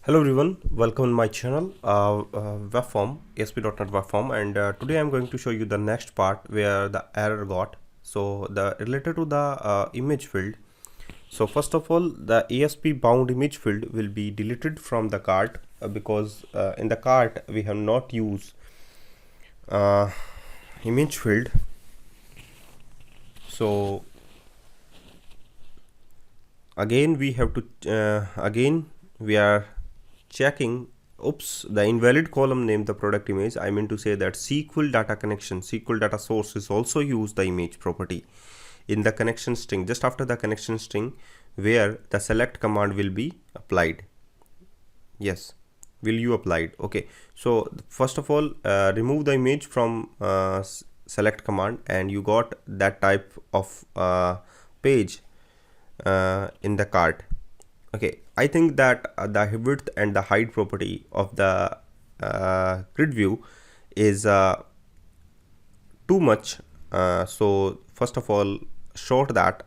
Hello everyone, welcome to my channel webform ASP.NET webform, and today I'm going to show you the next part where the error got. So the related to the image field. So first of all, the ASP bound image field will be deleted from the cart because in the cart we have not used image field. So again we have to again we are checking. Oops, the invalid column named the product image. I mean to say that SQL data connection, SQL data source is also use the image property in the connection string just after the connection string where the select command will be applied. Yes, will you applied? Okay, so first of all remove the image from select command and you got that type of page in the cart. Okay, I think that the width and the height property of the grid view is too much. So first of all short that,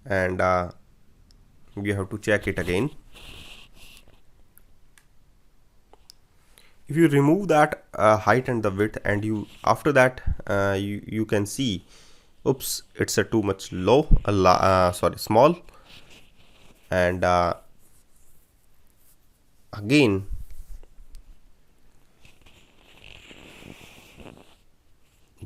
and we have to check it again. If you remove that height and the width, and you after that you can see, oops, it's a too much low, sorry, small, and again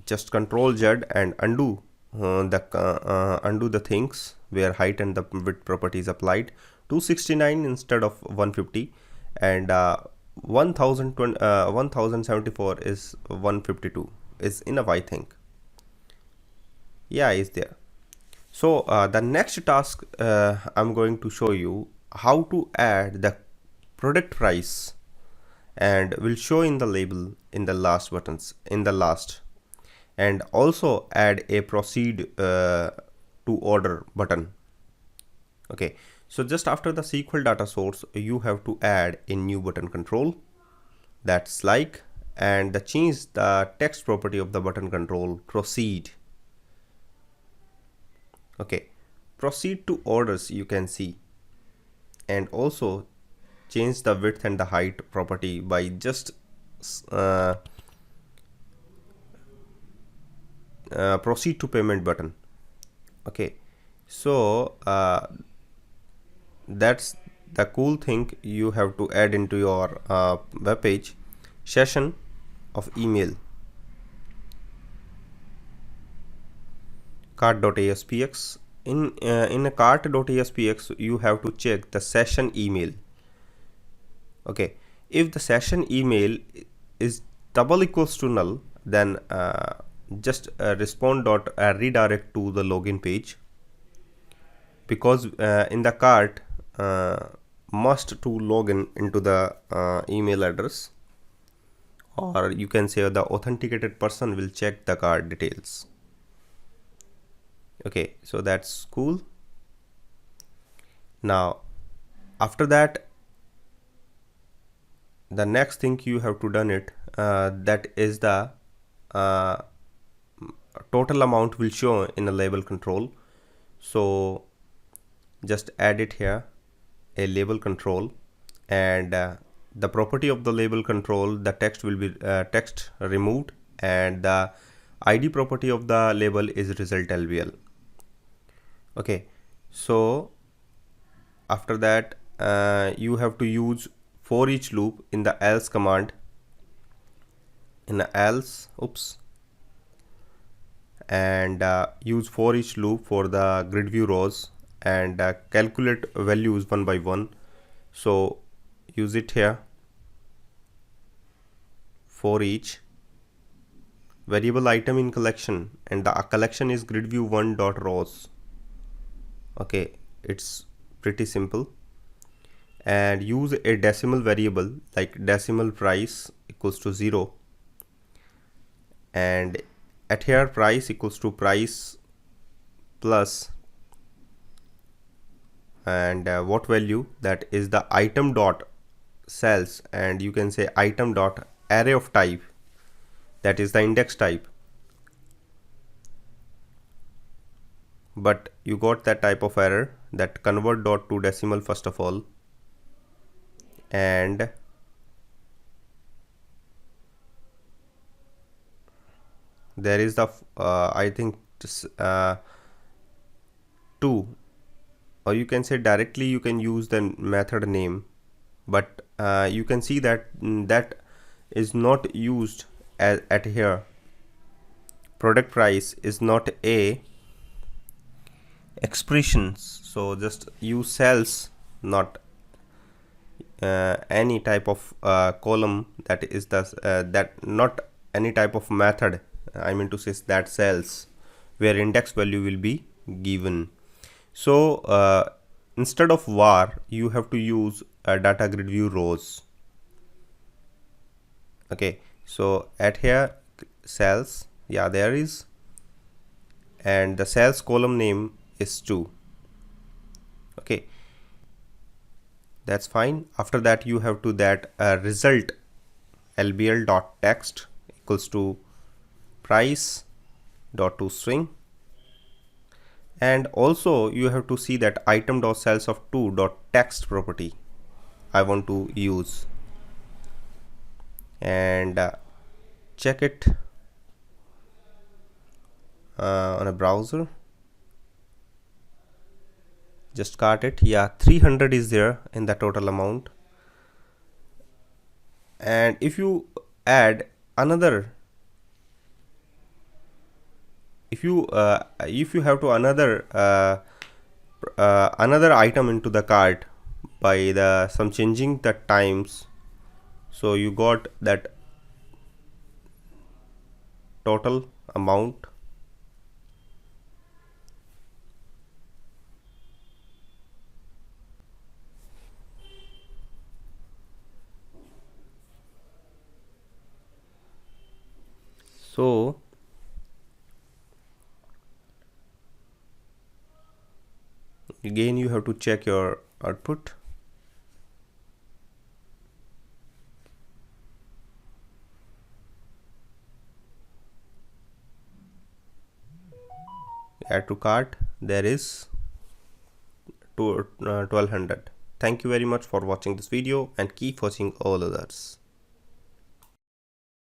just Control Z and undo the things where height and the width property is applied. 269 instead of 150, and 1074 is 152 is enough, I think. Yeah, is there. So the next task I'm going to show you how to add the product price, and will show in the label in the last buttons in the last, and also add a proceed to order button. Okay, so just after the SQL data source you have to add a new button control, that's like, and the change the text property of the button control proceed. Okay, proceed to orders you can see, and also change the width and the height property by just proceed to payment button. Okay, so that's the cool thing you have to add into your web page. Session of email cart.aspx. In a cart.aspx you have to check the session email. Okay, if the session email is double equals to null, then just respond dot redirect to the login page, because in the cart must to login into the email address, or you can say the authenticated person will check the card details. Okay, so that's cool. Now after that, the next thing you have to done it, that is the total amount will show in a label control. So just add it here, a label control, and the property of the label control, the text will be text removed, and the ID property of the label is result LVL. Okay, so after that you have to use for each loop in the else command, in the else, oops, and use for each loop for the grid view rows, and calculate values one by one. So use it here, for each variable item in collection, and the collection is grid view 1 dot rows. Okay, it's pretty simple. And use a decimal variable like decimal price equals to 0, and at here price equals to price plus, and what value, that is the item dot cells, and you can say item dot array of type, that is the index type, but you got that type of error, that convert dot to decimal first of all, and there is the I think 2, or you can say directly you can use the method name, but you can see that that is not used at here. Product price is not a expressions, so just use cells, not any type of column, that is the that not any type of method, I mean to say that cells where index value will be given. So instead of var you have to use data grid view rows. Okay, so at here cells, yeah, there is, and the cells column name is 2. Okay, that's fine. After that you have to that result lbl dot text equals to price dot to string, and also you have to see that item dot cells of 2 dot text property I want to use, and check it on a browser. Just cart it, yeah, 300 is there in the total amount. And if you add another, if you have to another item into the cart by the some changing the times, so you got that total amount. So again you have to check your output. Add to cart, there is 1200. Thank you very much for watching this video and keep watching all others.